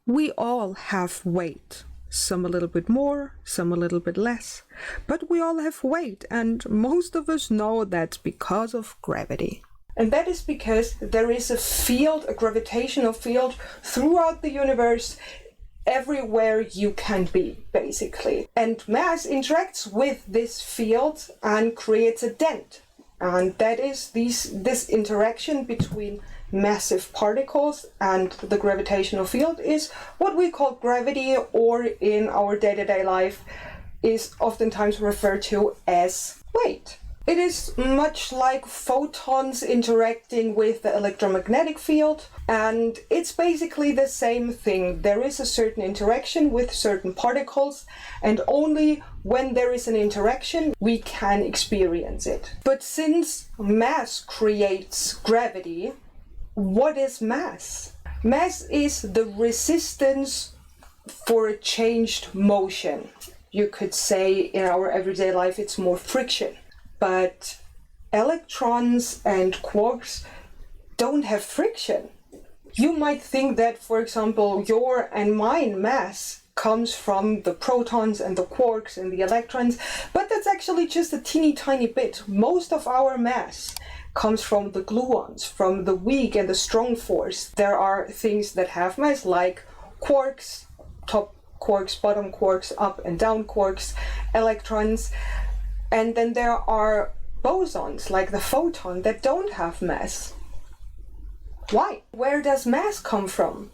We all have weight, some a little bit more, some a little bit less, but we all have weight, and most of us know that's because of gravity. And that is because there is a field, a gravitational field throughout the universe, everywhere you can be, basically. And mass interacts with this field and creates a dent. And that is this interaction between massive particles and the gravitational field is what we call gravity, or in our day-to-day life is oftentimes referred to as weight. It is much like photons interacting with the electromagnetic field, and it's basically the same thing. There is a certain interaction with certain particles, and only when there is an interaction we can experience it. But since mass creates gravity, what is mass? Mass is the resistance for a changed motion. You could say in our everyday life it's more friction. But electrons and quarks don't have friction. You might think that, for example, your and mine mass comes from the protons and the quarks and the electrons, but that's actually just a teeny tiny bit. Most of our mass comes from the gluons, from the weak and the strong force. There are things that have mass, like quarks, top quarks, bottom quarks, up and down quarks, electrons. And then there are bosons, like the photon, that don't have mass. Why? Where does mass come from?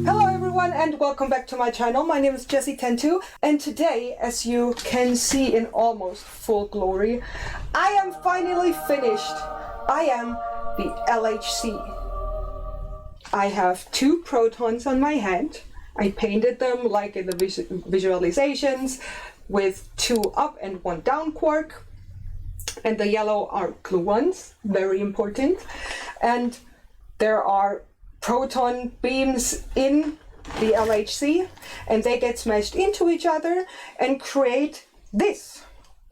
Hello everyone and welcome back to my channel. My name is Jessy102, and today, as you can see in almost full glory, I am finally finished. I am the LHC. I have 2 protons on my head. I painted them like in the visualizations with 2 up and 1 down quark. And the yellow are gluons, very important. And there are proton beams in the LHC, and they get smashed into each other and create this.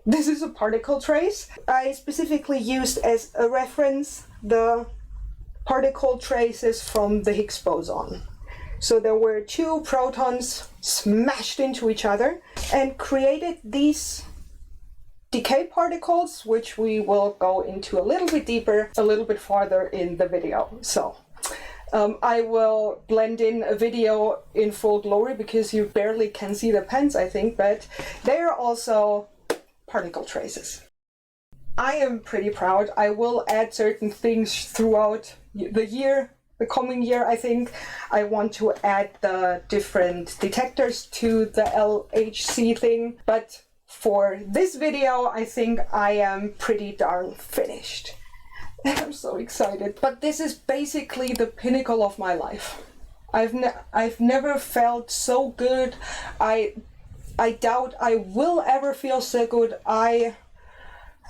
This is a particle trace. I specifically used as a reference the particle traces from the Higgs boson. So there were 2 protons smashed into each other and created these decay particles, which we will go into a little bit deeper, a little bit farther in the video. So I will blend in a video in full glory because you barely can see the pens, I think, but they are also particle traces. I am pretty proud. I will add certain things throughout the coming year. I think I want to add the different detectors to the LHC thing, but for this video I think I am pretty darn finished. I'm so excited. But this is basically the pinnacle of my life. I've never felt so good. I doubt I will ever feel so good. I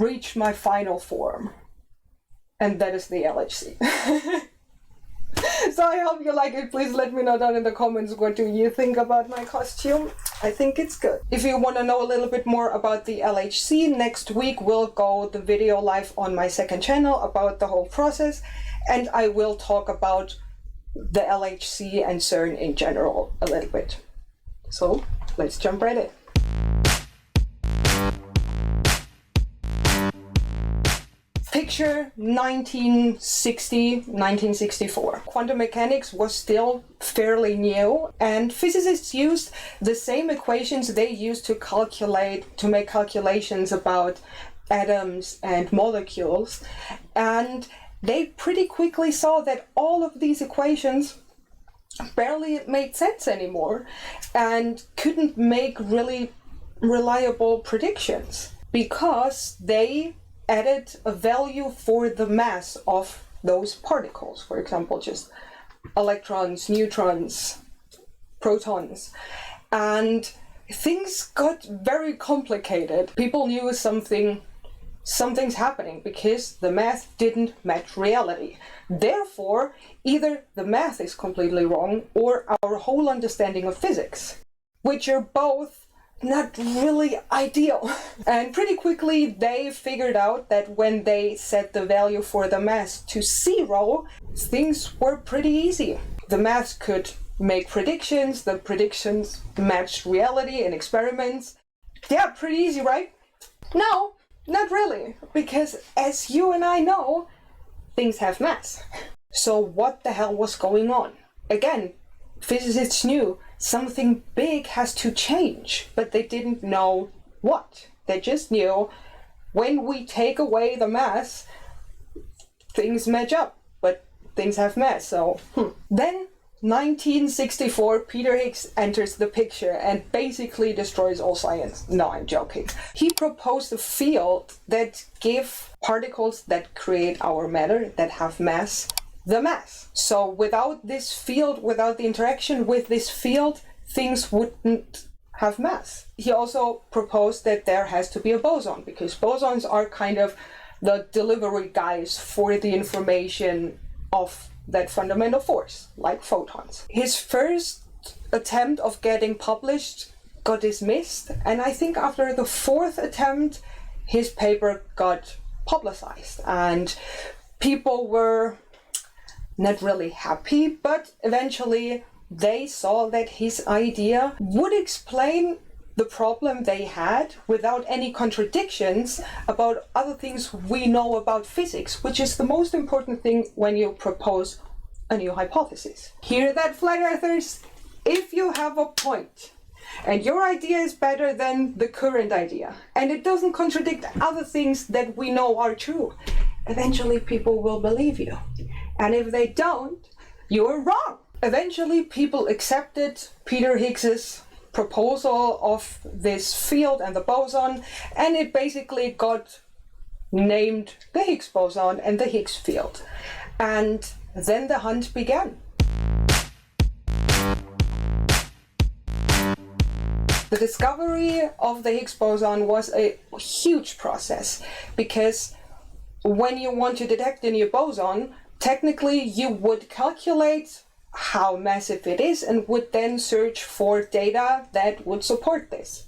reached my final form, and that is the LHC. So I hope you like it. Please let me know down in the comments, what do you think about my costume? I think it's good. If you want to know a little bit more about the LHC, next week will go the video live on my second channel about the whole process, and I will talk about the LHC and CERN in general a little bit. So let's jump right in. Picture 1960, 1964. Quantum mechanics was still fairly new, and physicists used the same equations they used to make calculations about atoms and molecules, and they pretty quickly saw that all of these equations barely made sense anymore and couldn't make really reliable predictions because they added a value for the mass of those particles. For example, just electrons, neutrons, protons. And things got very complicated. People knew something's happening because the math didn't match reality. Therefore, either the math is completely wrong or our whole understanding of physics, which are both not really ideal. And pretty quickly they figured out that when they set the value for the mass to 0, things were pretty easy. The mass could make predictions, the predictions matched reality in experiments. Yeah, pretty easy, right? No, not really, because as you and I know, things have mass. So what the hell was going on? Again, physicists knew something big has to change, but they didn't know what. They just knew when we take away the mass, things match up, but things have mass, so Then 1964, Peter Higgs enters the picture and basically destroys all science. No, I'm joking. He proposed a field that gives particles that create our matter, that have mass, the mass. So without this field, without the interaction with this field, things wouldn't have mass. He also proposed that there has to be a boson, because bosons are kind of the delivery guys for the information of that fundamental force, like photons. His first attempt of getting published got dismissed, and I think after the 4th attempt, his paper got publicized, and people were not really happy, but eventually they saw that his idea would explain the problem they had without any contradictions about other things we know about physics, which is the most important thing when you propose a new hypothesis. Hear that, flat earthers? If you have a point and your idea is better than the current idea and it doesn't contradict other things that we know are true, eventually people will believe you. And if they don't, you're wrong. Eventually people accepted Peter Higgs's proposal of this field and the boson, and it basically got named the Higgs boson and the Higgs field. And then the hunt began. The discovery of the Higgs boson was a huge process, because when you want to detect a new boson, technically you would calculate how massive it is and would then search for data that would support this.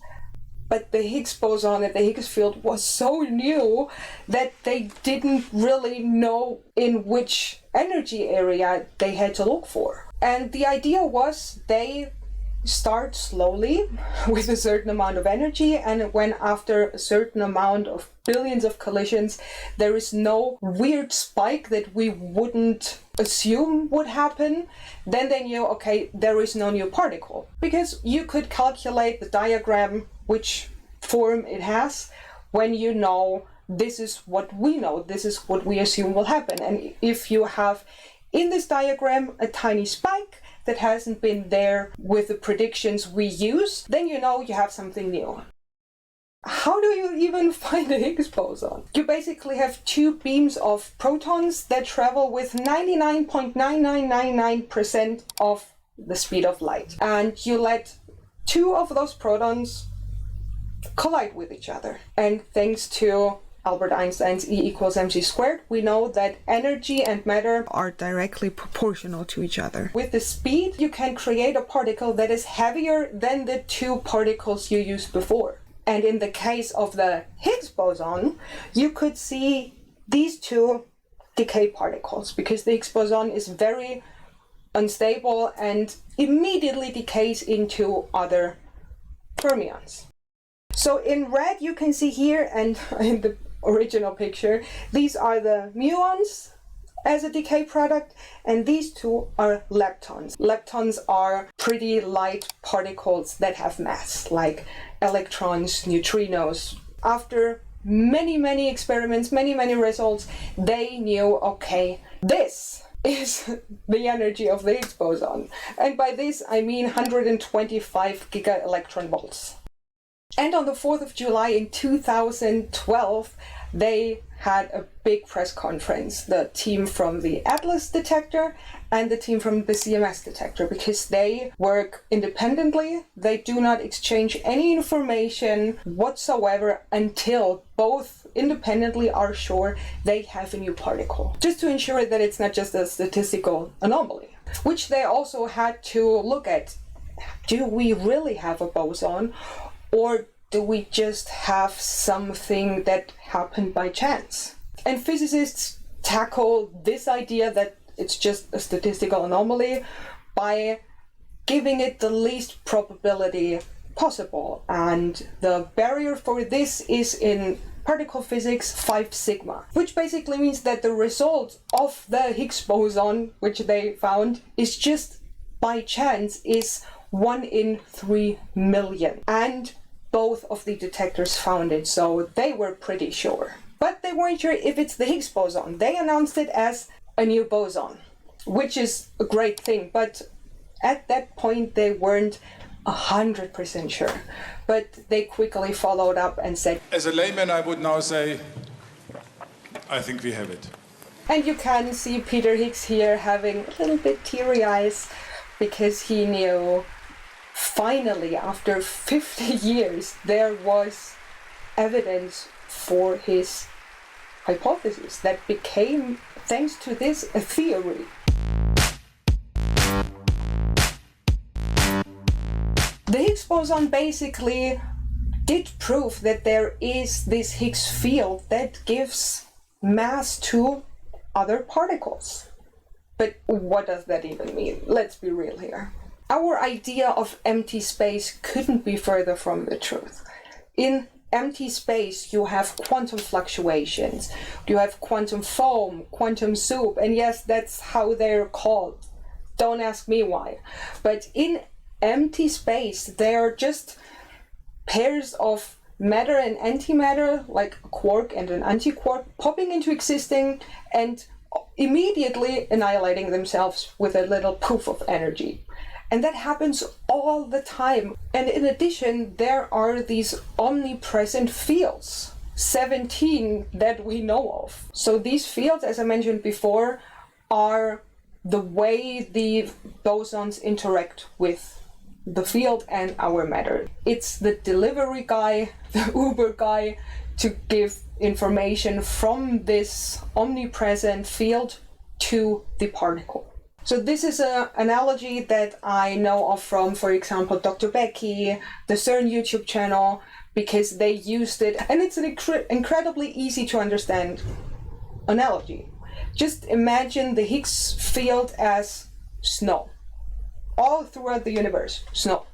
But the Higgs boson and the Higgs field was so new that they didn't really know in which energy area they had to look for. And the idea was they start slowly with a certain amount of energy, and when after a certain amount of billions of collisions there is no weird spike that we wouldn't assume would happen, then they knew, okay, there is no new particle. Because you could calculate the diagram, which form it has, when you know this is what we know, this is what we assume will happen. And if you have in this diagram a tiny spike that hasn't been there with the predictions we use, then you know you have something new. How do you even find a Higgs boson? You basically have two beams of protons that travel with 99.9999% of the speed of light. And you let two of those protons collide with each other. And thanks to Albert Einstein's E equals mc squared, we know that energy and matter are directly proportional to each other. With the speed, you can create a particle that is heavier than the two particles you used before. And in the case of the Higgs boson, you could see these two decay particles, because the Higgs boson is very unstable and immediately decays into other fermions. So in red you can see here, and in the original picture, these are the muons as a decay product, and these two are leptons. Leptons are pretty light particles that have mass, like electrons, neutrinos. After many experiments, many results, they knew, okay, this is the energy of the Higgs boson. And by this I mean 125 giga electron volts. And on the 4th of July in 2012, they had a big press conference, the team from the Atlas detector and the team from the CMS detector, because they work independently. They do not exchange any information whatsoever until both independently are sure they have a new particle, just to ensure that it's not just a statistical anomaly, which they also had to look at. Do we really have a boson? Or do we just have something that happened by chance? And physicists tackle this idea that it's just a statistical anomaly by giving it the least probability possible. And the barrier for this is in particle physics 5 sigma, which basically means that the result of the Higgs boson, which they found, is just by chance is 1 in 3 million. And both of the detectors found it, so they were pretty sure. But they weren't sure if it's the Higgs boson. They announced it as a new boson, which is a great thing, but at that point they weren't 100% sure. But they quickly followed up and said, as a layman, I would now say, I think we have it. And you can see Peter Higgs here having a little bit teary eyes because he knew finally, after 50 years, there was evidence for his hypothesis that became, thanks to this, a theory. The Higgs boson basically did prove that there is this Higgs field that gives mass to other particles. But what does that even mean? Let's be real here. Our idea of empty space couldn't be further from the truth. In empty space, you have quantum fluctuations, you have quantum foam, quantum soup, and yes, that's how they're called. Don't ask me why. But in empty space, there are just pairs of matter and antimatter, like a quark and an antiquark, popping into existing and immediately annihilating themselves with a little poof of energy. And that happens all the time. And in addition, there are these omnipresent fields, 17 that we know of. So these fields, as I mentioned before, are the way the bosons interact with the field and our matter. It's the delivery guy, the Uber guy, to give information from this omnipresent field to the particle. So this is an analogy that I know of from, for example, Dr. Becky, the CERN YouTube channel, because they used it, and it's an incredibly easy to understand analogy. Just imagine the Higgs field as snow. All throughout the universe, snow.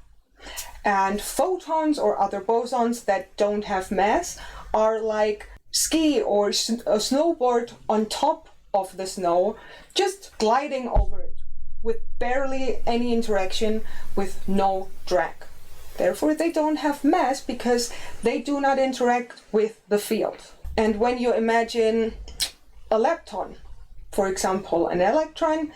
And photons or other bosons that don't have mass are like ski or a snowboard on top of the snow, just gliding over it with barely any interaction, with no drag. Therefore, they don't have mass because they do not interact with the field. And when you imagine a lepton, for example, an electron,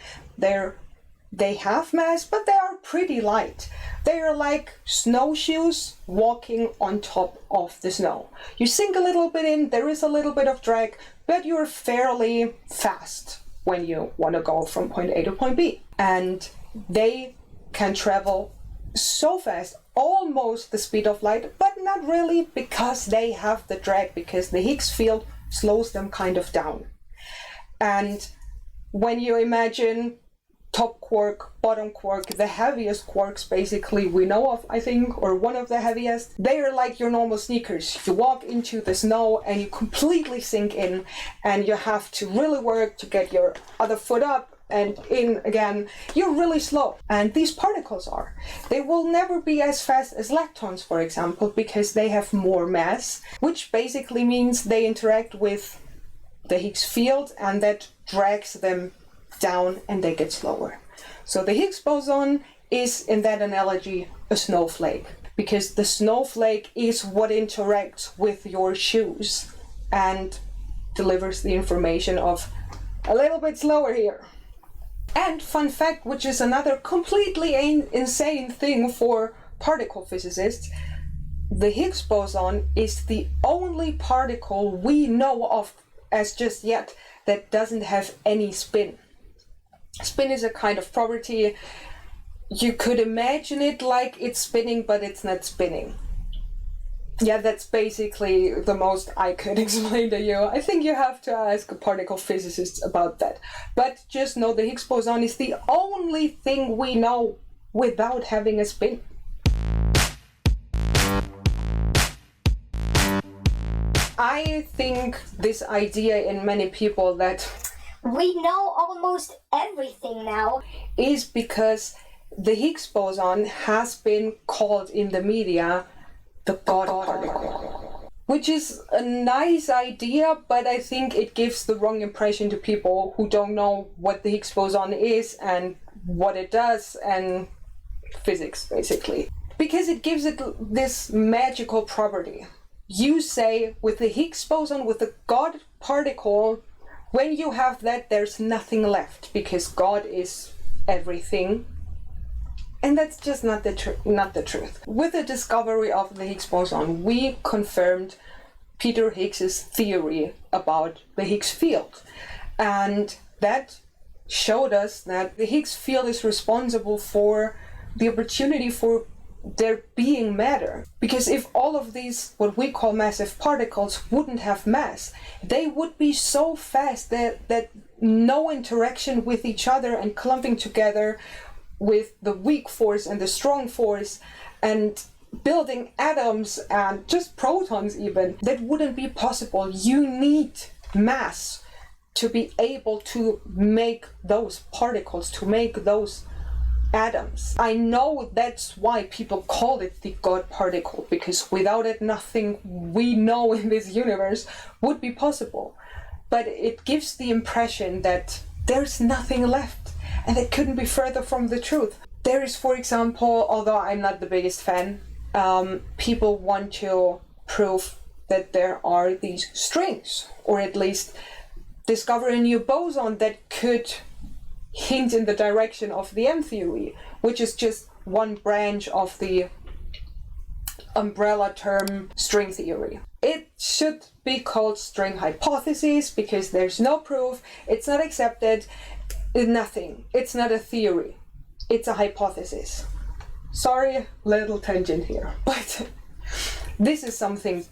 they have mass, but they are pretty light. They are like snowshoes walking on top of the snow. You sink a little bit in, there is a little bit of drag, but you're fairly fast when you want to go from point A to point B. And they can travel so fast, almost the speed of light, but not really, because they have the drag, because the Higgs field slows them kind of down. And when you imagine top quark, bottom quark, the heaviest quarks basically we know of, I think, or one of the heaviest, they are like your normal sneakers. You walk into the snow and you completely sink in, and you have to really work to get your other foot up and in again. You're really slow. And these particles are. They will never be as fast as leptons, for example, because they have more mass, which basically means they interact with the Higgs field, and that drags them down and they get slower. So the Higgs boson is, in that analogy, a snowflake, because the snowflake is what interacts with your shoes and delivers the information of a little bit slower here. And fun fact, which is another completely insane thing for particle physicists, the Higgs boson is the only particle we know of as just yet that doesn't have any spin. Spin is a kind of property. You could imagine it like it's spinning, but it's not spinning. Yeah, that's basically the most I could explain to you. I think you have to ask particle physicists about that. But just know the Higgs boson is the only thing we know without having a spin. I think this idea in many people that we know almost everything now is because the Higgs boson has been called in the media the God particle, which is a nice idea, but I think it gives the wrong impression to people who don't know what the Higgs boson is and what it does and physics, basically. Because it gives it this magical property. You say with the Higgs boson, with the God particle, when you have that, there's nothing left because God is everything. And that's just not the truth. With the discovery of the Higgs boson, we confirmed Peter Higgs's theory about the Higgs field. And that showed us that the Higgs field is responsible for the opportunity for there being matter. Because if all of these, what we call massive particles, wouldn't have mass, they would be so fast that no interaction with each other and clumping together with the weak force and the strong force and building atoms and just protons even, that wouldn't be possible. You need mass to be able to make those particles, to make those atoms. I know that's why people call it the God particle, because without it nothing we know in this universe would be possible. But it gives the impression that there's nothing left, and it couldn't be further from the truth. There is, for example, although I'm not the biggest fan, people want to prove that there are these strings, or at least discover a new boson that could hint in the direction of the M theory, which is just one branch of the umbrella term string theory. It should be called string hypothesis because there's no proof, it's not accepted, nothing. It's not a theory, it's a hypothesis. Sorry, little tangent here, but this is something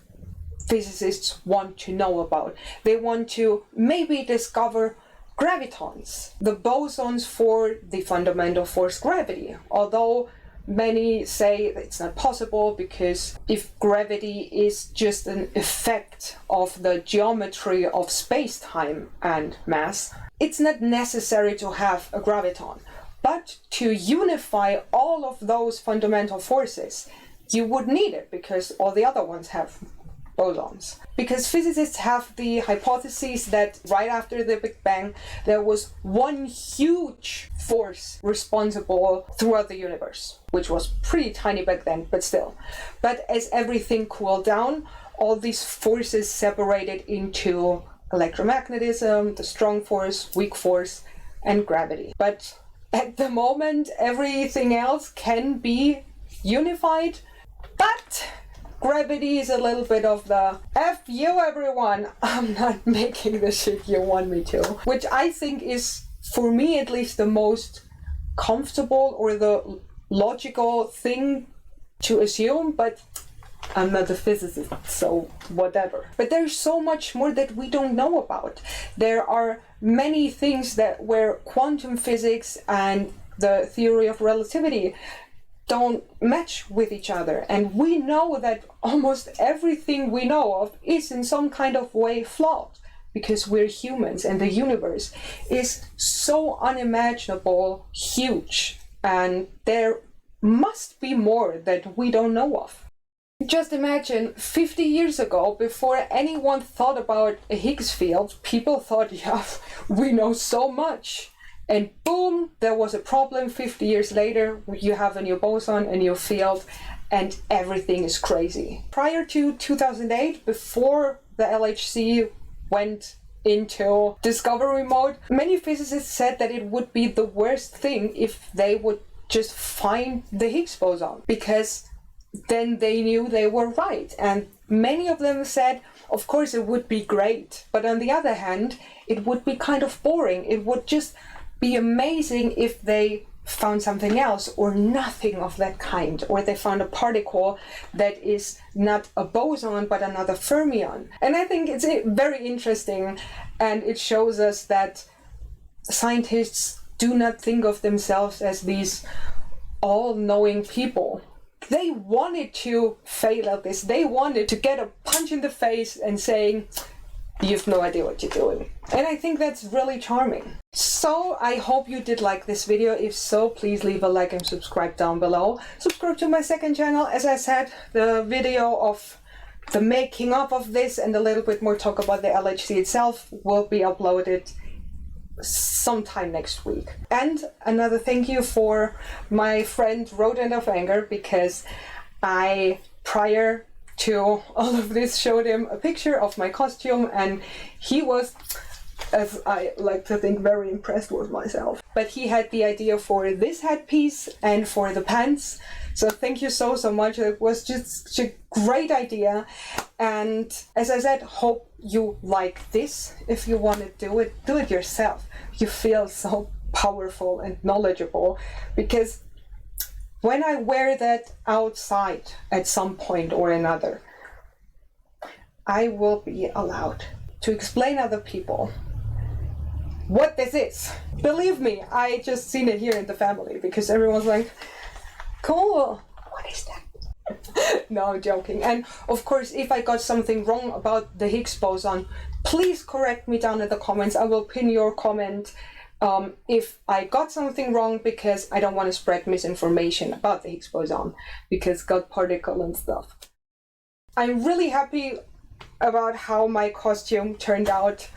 physicists want to know about. They want to maybe discover gravitons, the bosons for the fundamental force gravity, although many say it's not possible because if gravity is just an effect of the geometry of space-time and mass, it's not necessary to have a graviton. But to unify all of those fundamental forces, you would need it because all the other ones have bosons. Because physicists have the hypothesis that right after the Big Bang, there was one huge force responsible throughout the universe, which was pretty tiny back then, but still. But as everything cooled down, all these forces separated into electromagnetism, the strong force, weak force, and gravity. But at the moment, everything else can be unified, but gravity is a little bit of the F you everyone, I'm not making the shit you want me to. Which I think is, for me at least, the most comfortable or the logical thing to assume, but I'm not a physicist, so whatever. But there's so much more that we don't know about. There are many things that where quantum physics and the theory of relativity don't match with each other, and we know that almost everything we know of is in some kind of way flawed because we're humans and the universe is so unimaginable huge, and there must be more that we don't know of. Just imagine 50 years ago, before anyone thought about a Higgs field, people thought, yeah, we know so much. And boom, there was a problem. 50 years later, you have a new boson, a new field, and everything is crazy. Prior to 2008, before the LHC went into discovery mode, many physicists said that it would be the worst thing if they would just find the Higgs boson, because then they knew they were right. And many of them said, of course it would be great, but on the other hand, it would be kind of boring. It would just be amazing if they found something else or nothing of that kind, or they found a particle that is not a boson but another fermion. And I think it's very interesting, and it shows us that scientists do not think of themselves as these all-knowing people. They wanted to fail at this. They wanted to get a punch in the face and saying, you have no idea what you're doing. And I think that's really charming. So I hope you did like this video. If so, please leave a like and subscribe down below. Subscribe to my second channel. As I said, the video of the making up of this and a little bit more talk about the LHC itself will be uploaded sometime next week. And another thank you for my friend Rodent of Anger, because I, prior to all of this, showed him a picture of my costume and he was, as I like to think, very impressed with myself. But he had the idea for this headpiece and for the pants. So thank you so much. It was just a great idea. And as I said, hope you like this. If you want to do it yourself. You feel so powerful and knowledgeable, because when I wear that outside at some point or another, I will be allowed to explain to other people what this is. Believe me, I just seen it here in the family, because everyone's like, cool, what is that? No, I'm joking. And of course, if I got something wrong about the Higgs boson, please correct me down in the comments. I will pin your comment if I got something wrong, because I don't want to spread misinformation about the Higgs boson, because God particle and stuff. I'm really happy about how my costume turned out.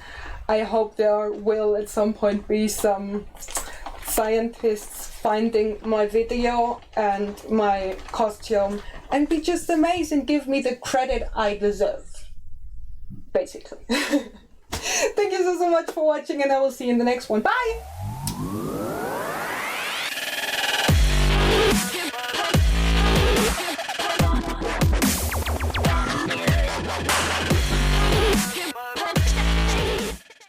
I hope there will at some point be some scientists finding my video and my costume and be just amazed and give me the credit I deserve, basically. Thank you so much for watching, and I will see you in the next one. Bye!